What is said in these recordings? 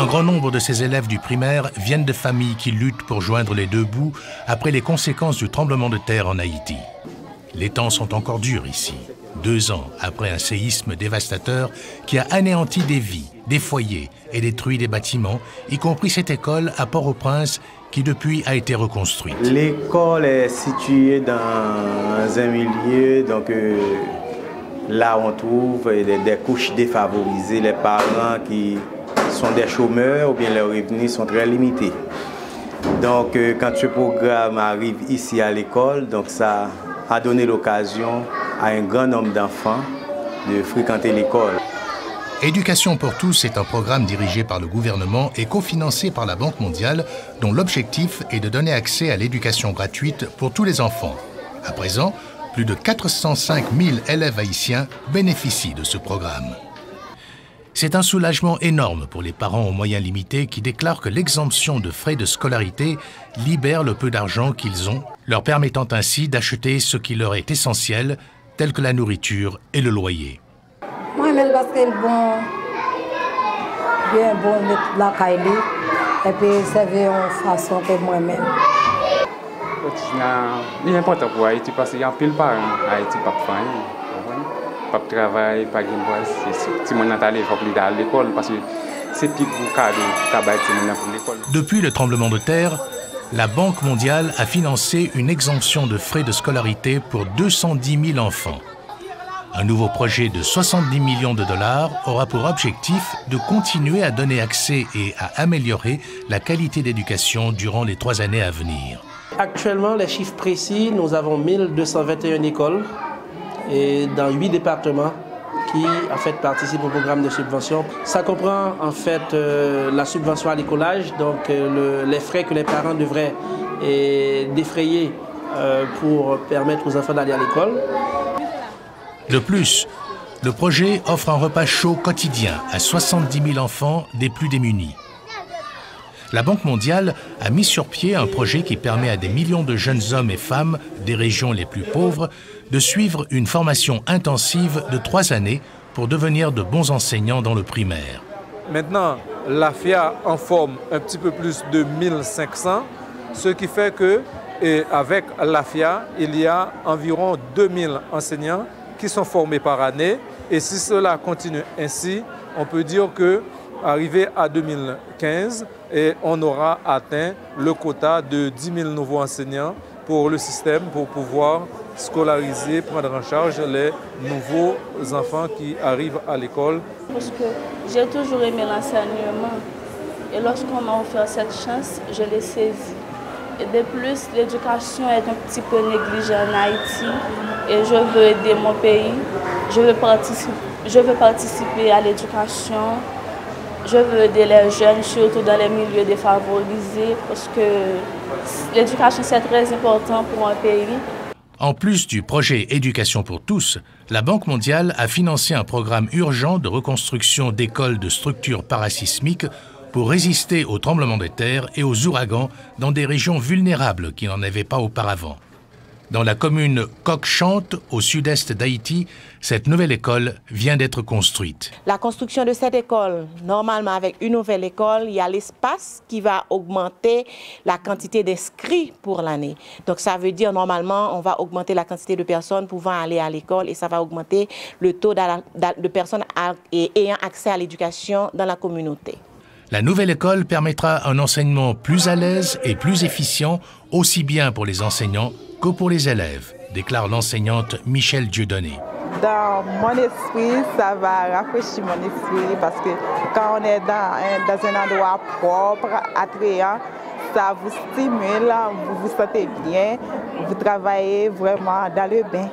un grand nombre de ces élèves du primaire viennent de familles qui luttent pour joindre les deux bouts après les conséquences du tremblement de terre en Haïti. Les temps sont encore durs ici, 2 ans après un séisme dévastateur qui a anéanti des vies, des foyers et détruit des bâtiments, y compris cette école à Port-au-Prince qui depuis a été reconstruite. L'école est située dans un milieu, donc là on trouve des couches défavorisées, les parents qui sont des chômeurs ou bien leurs revenus sont très limités. Donc quand ce programme arrive ici à l'école, donc ça a donné l'occasion à un grand nombre d'enfants de fréquenter l'école. Éducation pour tous est un programme dirigé par le gouvernement et cofinancé par la Banque mondiale, dont l'objectif est de donner accès à l'éducation gratuite pour tous les enfants. À présent, plus de 405 000 élèves haïtiens bénéficient de ce programme. C'est un soulagement énorme pour les parents aux moyens limités qui déclarent que l'exemption de frais de scolarité libère le peu d'argent qu'ils ont, leur permettant ainsi d'acheter ce qui leur est essentiel, tel que la nourriture et le loyer. Moi-même, parce qu'elle bon, bien bon mettre la caille et puis servir en façon que moi-même. C'est important pour Haïti parce qu'il y a pile par Haïti pas de famille. Pas de travail, pas de si mon natale, il faut plus à l'école parce que c'est plus pour travail pour l'école. Depuis le tremblement de terre, la Banque mondiale a financé une exemption de frais de scolarité pour 210 000 enfants. Un nouveau projet de 70 millions de dollars aura pour objectif de continuer à donner accès et à améliorer la qualité d'éducation durant les 3 années à venir. Actuellement, les chiffres précis, nous avons 1221 écoles et dans 8 départements qui en fait participent au programme de subvention. Ça comprend en fait la subvention à l'écolage, donc les frais que les parents devraient défrayer pour permettre aux enfants d'aller à l'école. De plus, le projet offre un repas chaud quotidien à 70 000 enfants des plus démunis. La Banque mondiale a mis sur pied un projet qui permet à des millions de jeunes hommes et femmes des régions les plus pauvres de suivre une formation intensive de 3 années pour devenir de bons enseignants dans le primaire. Maintenant, l'AFIA en forme un petit peu plus de 1500, ce qui fait que, avec l'AFIA, il y a environ 2000 enseignants qui sont formés par année. Et si cela continue ainsi, on peut dire que arrivé à 2015, et on aura atteint le quota de 10 000 nouveaux enseignants pour le système, pour pouvoir scolariser, prendre en charge les nouveaux enfants qui arrivent à l'école. Parce que j'ai toujours aimé l'enseignement et lorsqu'on m'a offert cette chance, je l'ai saisie. Et de plus, l'éducation est un petit peu négligée en Haïti et je veux aider mon pays, je veux participer à l'éducation. Je veux aider les jeunes, surtout dans les milieux défavorisés, parce que l'éducation, c'est très important pour un pays. En plus du projet Éducation pour tous, la Banque mondiale a financé un programme urgent de reconstruction d'écoles de structures parasismiques pour résister aux tremblements de terre et aux ouragans dans des régions vulnérables qui n'en avaient pas auparavant. Dans la commune Coq-Chante, au sud-est d'Haïti, cette nouvelle école vient d'être construite. La construction de cette école, normalement avec une nouvelle école, il y a l'espace qui va augmenter la quantité d'inscrits pour l'année. Donc ça veut dire normalement on va augmenter la quantité de personnes pouvant aller à l'école et ça va augmenter le taux de personnes ayant accès à l'éducation dans la communauté. La nouvelle école permettra un enseignement plus à l'aise et plus efficient, aussi bien pour les enseignants que pour les élèves, déclare l'enseignante Michel Dieudonné. Dans mon esprit, ça va rafraîchir mon esprit parce que quand on est dans un endroit propre, attrayant, ça vous stimule, vous vous sentez bien, vous travaillez vraiment dans le bain.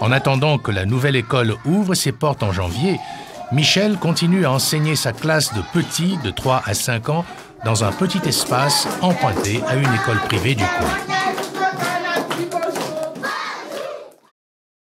En attendant que la nouvelle école ouvre ses portes en janvier, Michel continue à enseigner sa classe de petits de 3 à 5 ans dans un petit espace emprunté à une école privée du coin.